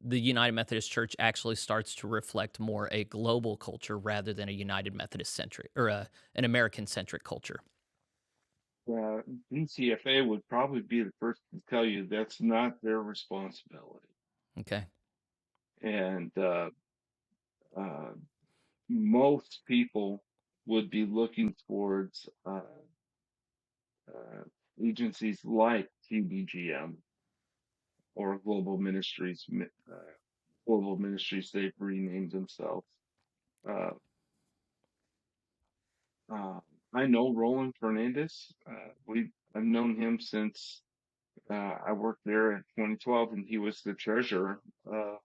the United Methodist Church actually starts to reflect more a global culture rather than a United Methodist centric or an American centric culture? Uh, GCFA would probably be the first to tell you that's not their responsibility. Okay. And uh, most people would be looking towards uh, agencies like TBGM or Global Ministries, they've renamed themselves. Uh, uh, I know Roland Fernandez. I've known him since I worked there in 2012, and he was the treasurer of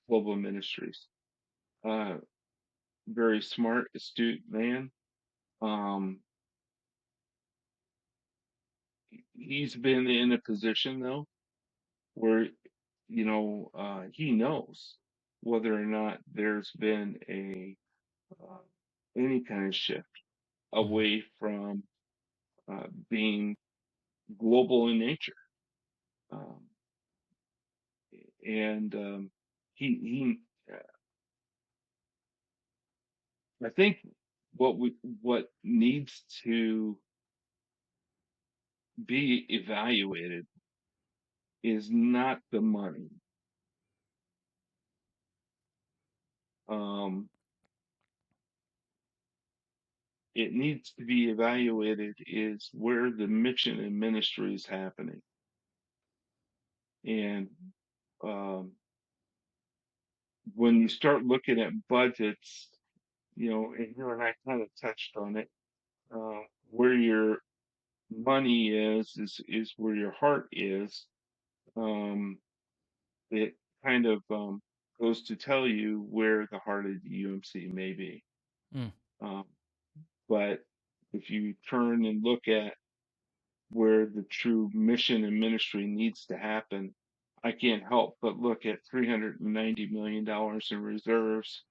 Global Ministries. Uh, Very smart, astute man. Um, he's been in a position though where he knows whether or not there's been a uh, any kind of shift Hmm. away from being global in nature. Um, and he I think what needs to be evaluated is not the money. Um, it needs to be evaluated is where the mission and ministry is happening. And um, when you start looking at budgets, and you and I kind of touched on it, uh, where your money is where your heart is. Um, it kind of goes to tell you where the heart of the UMC may be. Mm. Um, but if you turn and look at where the true mission and ministry needs to happen, I can't help but look at $390 million in reserves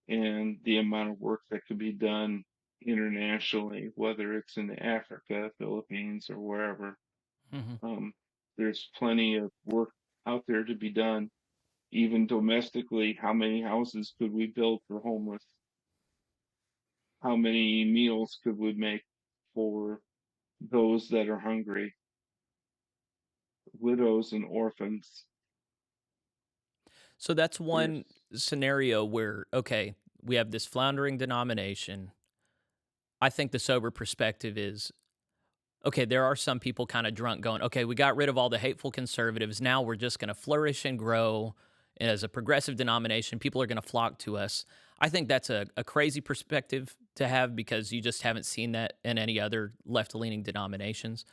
and the amount of work that could be done internationally, whether it's in Africa, Philippines, or wherever. Hmm. Um, there's plenty of work out there to be done. Even domestically, how many houses could we build for homeless? How many meals could we make for those that are hungry, widows and orphans? So that's There's one scenario where, okay, we have this floundering denomination. I think the sober perspective is, okay, there are some people kind of drunk going, okay, we got rid of all the hateful conservatives. Now we're just going to flourish and grow as a progressive denomination. People are going to flock to us. I think that's a crazy perspective to have because you just haven't seen that in any other left leaning denominations.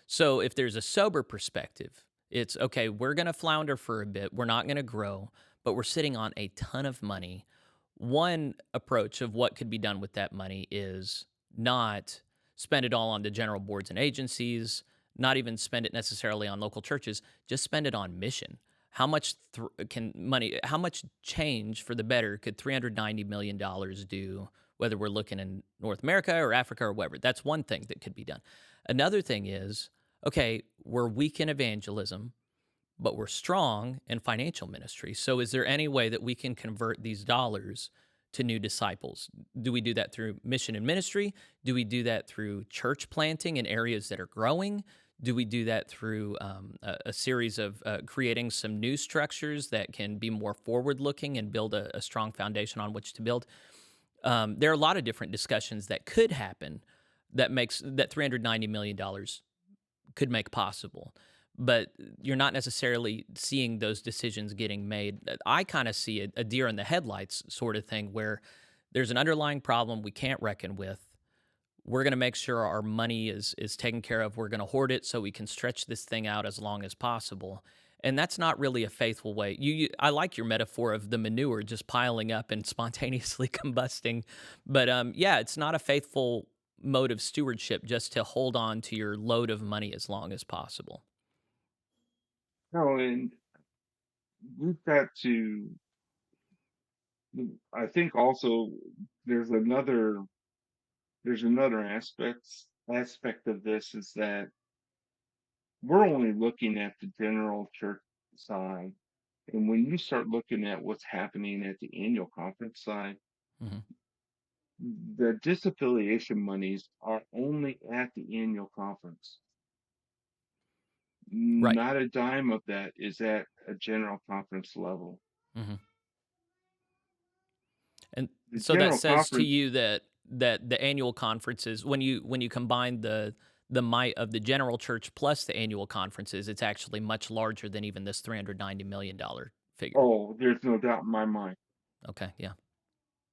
So if there's a sober perspective, it's okay, we're going to flounder for a bit. We're not going to grow, but we're sitting on a ton of money. One approach of what could be done with that money is not spend it all on the general boards and agencies, not even spend it necessarily on local churches, just spend it on mission. How much how much change for the better could $390 million do, whether we're looking in North America or Africa or wherever? That's one thing that could be done. Another thing is, okay, we're weak in evangelism, but we're strong in financial ministry. So is there any way that we can convert these dollars to new disciples? Do we do that through mission and ministry? Do we do that through church planting in areas that are growing? Do we do that through a series of creating some new structures that can be more forward looking and build a strong foundation on which to build? There are a lot of different discussions that could happen that makes that $390 million could make possible. But you're not necessarily seeing those decisions getting made. I kind of see a deer in the headlights sort of thing where there's an underlying problem we can't reckon with. We're going to make sure our money is taken care of. We're going to hoard it so we can stretch this thing out as long as possible. And that's not really a faithful way. I like your metaphor of the manure just piling up and spontaneously combusting, but yeah, it's not a faithful mode of stewardship just to hold on to your load of money as long as possible. No, and we've got to, I think also there's another aspect of this is that we're only looking at the general church side. And when you start looking at what's happening at the annual conference side, Hmm. the disaffiliation monies are only at the annual conference. Right. Not a dime of that is at a general conference level. Hmm. And The so that general says to conference, you that the annual conferences, when you combine the might of the general church plus the annual conferences, it's actually much larger than even this $390 million figure. oh, there's no doubt in my mind. Okay, yeah.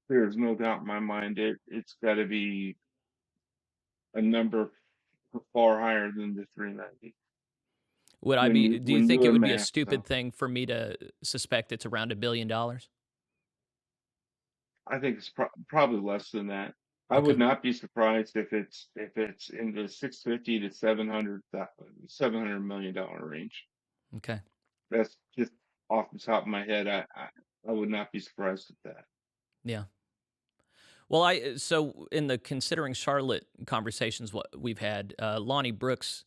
There's no doubt in my mind it's got to be a number far higher than the 390 Would I be? Do you when think you it would be a amass stupid them. thing for me to suspect it's around $1 billion? I think it's probably less than that. I Okay, would not be surprised if it's in the 650 to 700 million dollar range. okay, That's just off the top of my head. I would not be surprised at that. yeah. Well, I so in the considering Charlotte conversations what we've had, Lonnie Brooks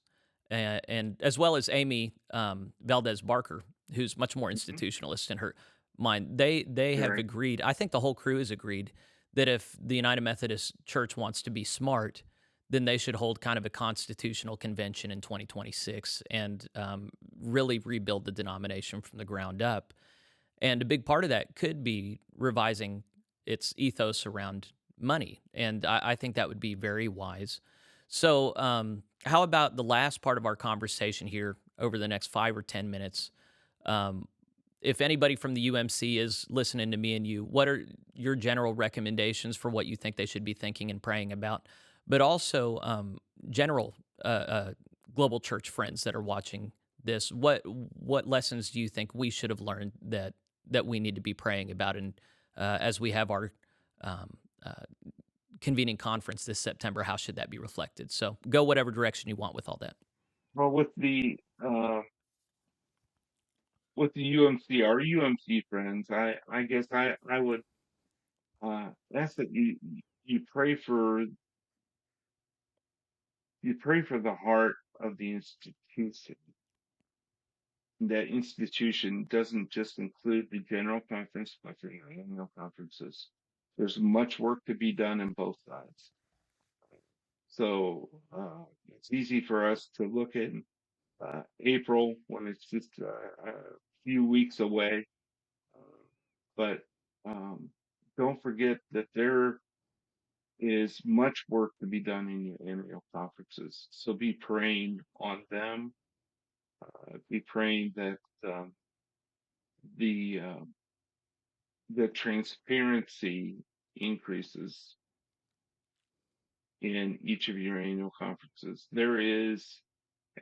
and as well as Amy Valdez Barker, who's much more Hmm. institutionalist in her mind, they have Right. agreed. I think the whole crew has agreed that if the United Methodist Church wants to be smart, then they should hold kind of a constitutional convention in 2026 and really rebuild the denomination from the ground up. And a big part of that could be revising its ethos around money. And I think that would be very wise. So, how about the last part of our conversation here over the next 5 or 10 minutes? Um, if anybody from the UMC is listening to me and you, what are your general recommendations for what you think they should be thinking and praying about? But also, general global church friends that are watching this, what lessons do you think we should have learned that we need to be praying about, and as we have our um, uh, convening conference this September, how should that be reflected? So go whatever direction you want with all that. Well, with the UMC, our UMC friends, I guess I would ask that you pray for the heart of the institution. That institution doesn't just include the general conference, but the annual conferences. There's much work to be done in both sides. So it's easy for us to look at April when it's just a few weeks away. But um, don't forget that there is much work to be done in your annual conferences. So be praying on them. Be praying that the transparency increases in each of your annual conferences. There is,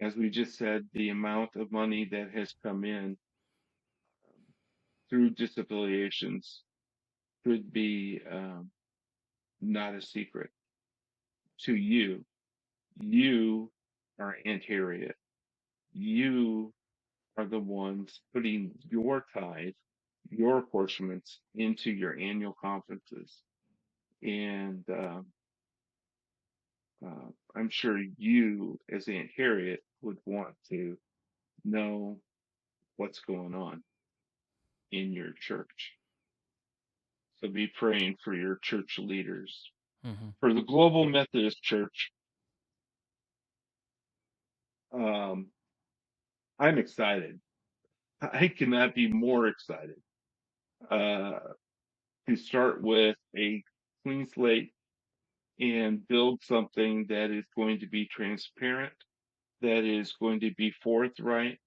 as we just said, the amount of money that has come in through disaffiliations could be not a secret to you. You are Aunt Harriet. You are the ones putting your tithe, your apportionments into your annual conferences. And I'm sure you, as Aunt Harriet, would want to know what's going on in your church. So be praying for your church leaders. Hmm. For the Global Methodist Church, um, I'm excited. I cannot be more excited uh, to start with a clean slate and build something that is going to be transparent, that is going to be forthright,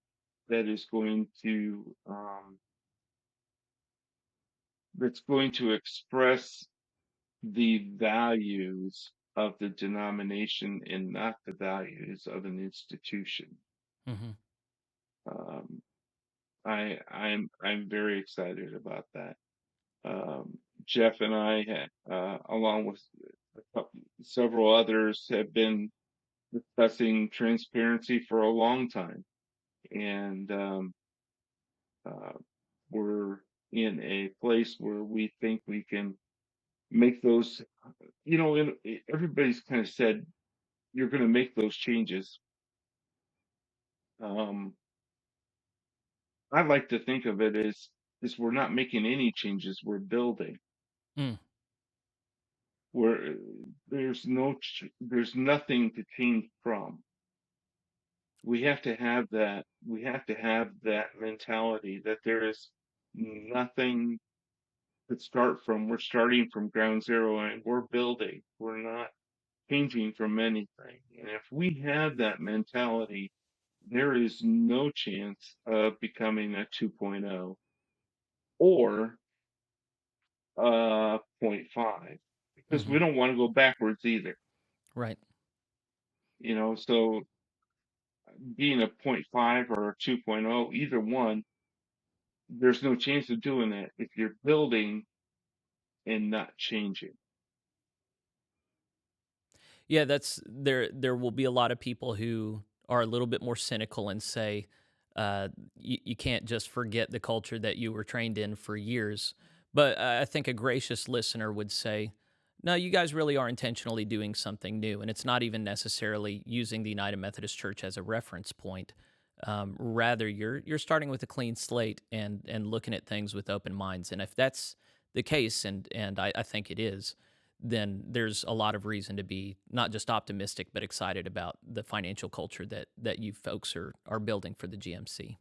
that is going to that's going to express the values of the denomination and not the values of an institution. Hmm. Um, I'm very excited about that. Jeff and I, along with several others, have been discussing transparency for a long time, and uh, we're in a place where we think we can make those. Everybody's kind of said you're going to make those changes. Um, I like to think of it as we're not making any changes, we're building. Mm. Where there's nothing to change from. We have to have that. We have to have that mentality that there is nothing to start from. We're starting from ground zero and we're building. We're not changing from anything. And if we have that mentality, there is no chance of becoming a 2.0 or point 0.5 because Hmm. we don't want to go backwards either. Right. So being a point 0.5 or a 2.0, either one, there's no chance of doing that if you're building and not changing. Yeah, that's there will be a lot of people who are a little bit more cynical and say you can't just forget the culture that you were trained in for years. But I think a gracious listener would say, no, you guys really are intentionally doing something new, and it's not even necessarily using the United Methodist Church as a reference point. Rather, you're starting with a clean slate and looking at things with open minds. And if that's the case, and I think it is, then there's a lot of reason to be not just optimistic but excited about the financial culture that you folks are building for the GMC.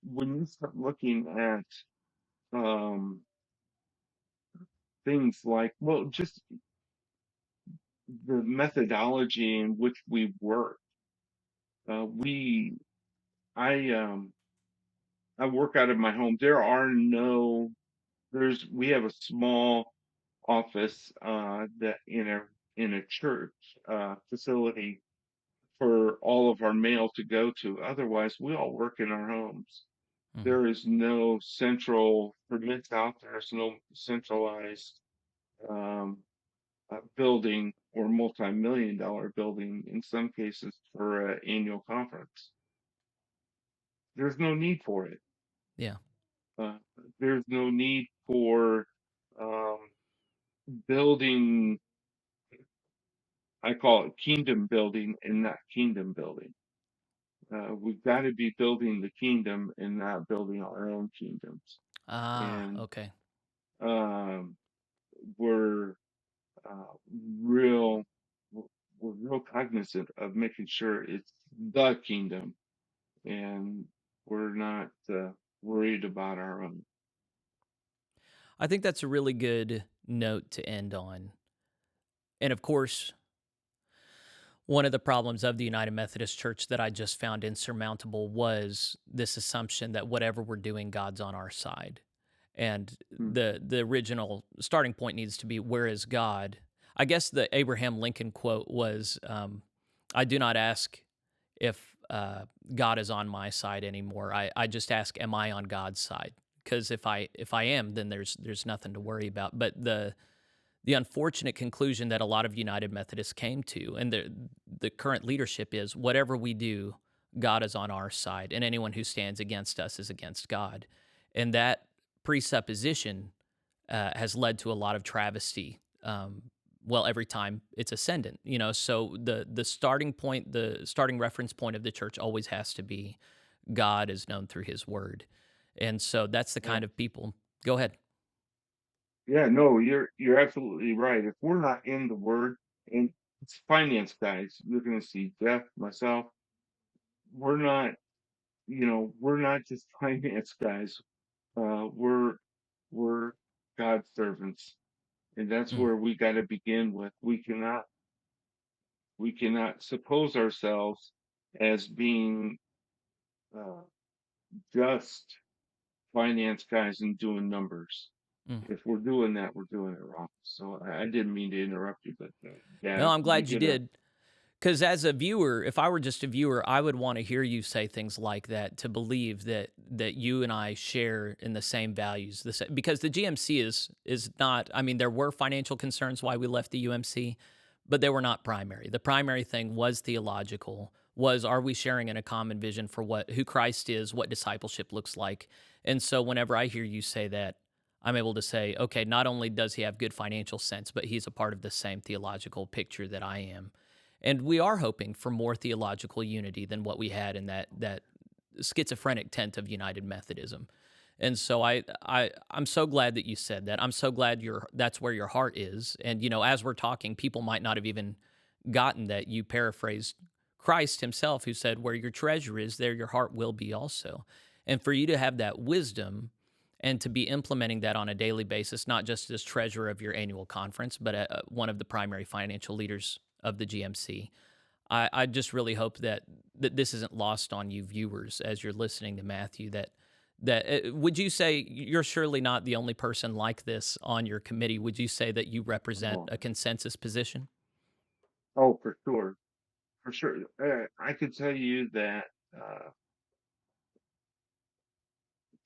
When you start looking at um, things like, well, just the methodology in which we work, we, I work out of my home. We have a small office that in a church facility for all of our mail to go to. Otherwise, we all work in our homes. Hmm. There is no for MidSouth, there's no centralized um, building or multi-million dollar building in some cases for an annual conference. There's no need for it. Yeah. Uh, there's no need for um, building. I call it kingdom building and not kingdom building. We've got to be building the kingdom and not building our own kingdoms. Ah, And okay. um, we're uh, real, we're real cognizant of making sure it's the kingdom, and we're not worried about our own. I think that's a really good note to end on. And of course, one of the problems of the United Methodist Church that I just found insurmountable was this assumption that whatever we're doing, God's on our side. And Hmm. the original starting point needs to be, where is God? I guess the Abraham Lincoln quote was, I do not ask if God is on my side anymore. I just ask, am I on God's side? Because if I am, then there's nothing to worry about. But the unfortunate conclusion that a lot of United Methodists came to, and the current leadership is, whatever we do, God is on our side, and anyone who stands against us is against God. And that presupposition has led to a lot of travesty well, every time it's ascendant, so the starting point, the starting reference point of the church always has to be God is known through his word. And so that's the Yeah. kind of people. Go ahead. Yeah, no, you're absolutely right. If we're not in the Word, and it's finance guys, you're going to see Jeff, myself. We're not, we're not just finance guys. We're God's servants, and that's Mm, where we got to begin with. We cannot suppose ourselves as being uh, just finance guys and doing numbers. mm. If we're doing that, we're doing it wrong. So I didn't mean to interrupt you, but No, yeah, I'm you glad you hit a did. Because as a viewer, if I were just a viewer, I would want to hear you say things like that to believe that you and I share in the same values. Because the GMC is not. I mean, there were financial concerns why we left the UMC, but they were not primary. The primary thing was theological. Was are we sharing in a common vision for who Christ is, what discipleship looks like? And so whenever I hear you say that, I'm able to say, okay, not only does he have good financial sense, but he's a part of the same theological picture that I am. And we are hoping for more theological unity than what we had in that schizophrenic tent of United Methodism. And so I'm so glad that you said that. I'm so glad that's where your heart is. And as we're talking, people might not have even gotten that you paraphrased Christ himself, who said, "Where your treasure is, there your heart will be also." And for you to have that wisdom and to be implementing that on a daily basis, not just as treasurer of your annual conference, but one of the primary financial leaders of the GMC. I just really hope that this isn't lost on you viewers as you're listening to Matthew. That would you say you're surely not the only person like this on your committee? Would you say that you represent oh, a consensus position? oh, for sure, for sure. I could tell you that uh,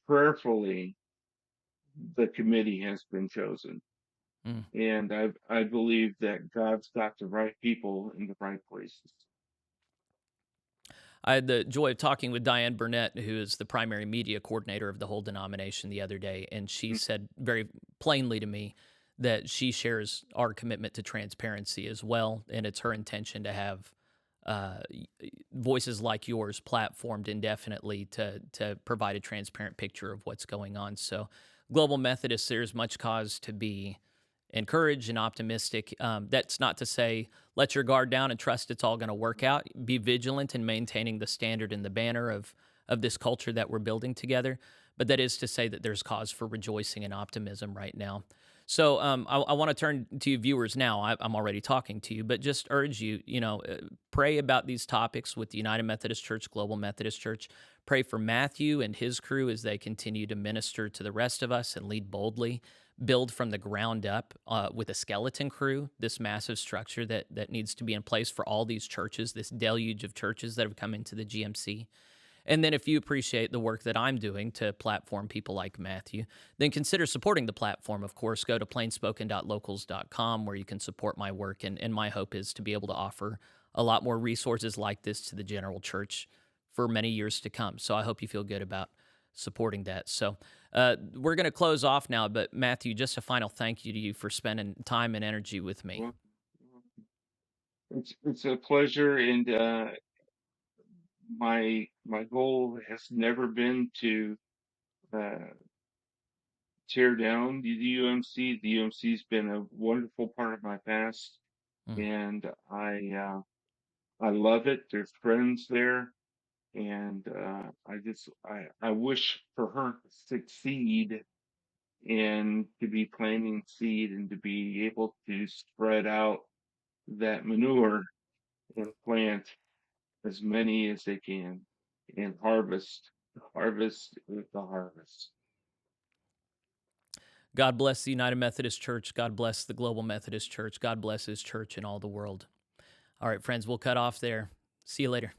prayerfully the committee has been chosen, Mm. and I believe that God's got the right people in the right places. I had the joy of talking with Diane Burnett, who is the primary media coordinator of the whole denomination, the other day, and she Mm. said very plainly to me that she shares our commitment to transparency as well, and it's her intention to have voices like yours platformed indefinitely to provide a transparent picture of what's going on. So, Global Methodists, there's much cause to be encouraged and optimistic. That's not to say let your guard down and trust it's all going to work out. Be vigilant in maintaining the standard and the banner of this culture that we're building together. But that is to say that there's cause for rejoicing and optimism right now. So I want to turn to you viewers now. I'm already talking to you, but just urge you, pray about these topics with the United Methodist Church, Global Methodist Church. Pray for Matthew and his crew as they continue to minister to the rest of us and lead boldly, build from the ground up with a skeleton crew, this massive structure that needs to be in place for all these churches, this deluge of churches that have come into the GMC. And then if you appreciate the work that I'm doing to platform people like Matthew, then consider supporting the platform. Of course, go to plainspoken.locals.com where you can support my work. And my hope is to be able to offer a lot more resources like this to the general church for many years to come. So I hope you feel good about supporting that. So we're going to close off now. But Matthew, just a final thank you to you for spending time and energy with me. Well, it's a pleasure, and my goal has never been to uh, tear down the UMC. The UMC's been a wonderful part of my past, Mm. and I love it. There's friends there, and I wish for her to succeed and to be planting seed and to be able to spread out that manure and plant as many as they can and harvest with the harvest. God bless the United Methodist Church. God bless the Global Methodist Church. God bless his church in all the world. All right, friends, we'll cut off there. See you later.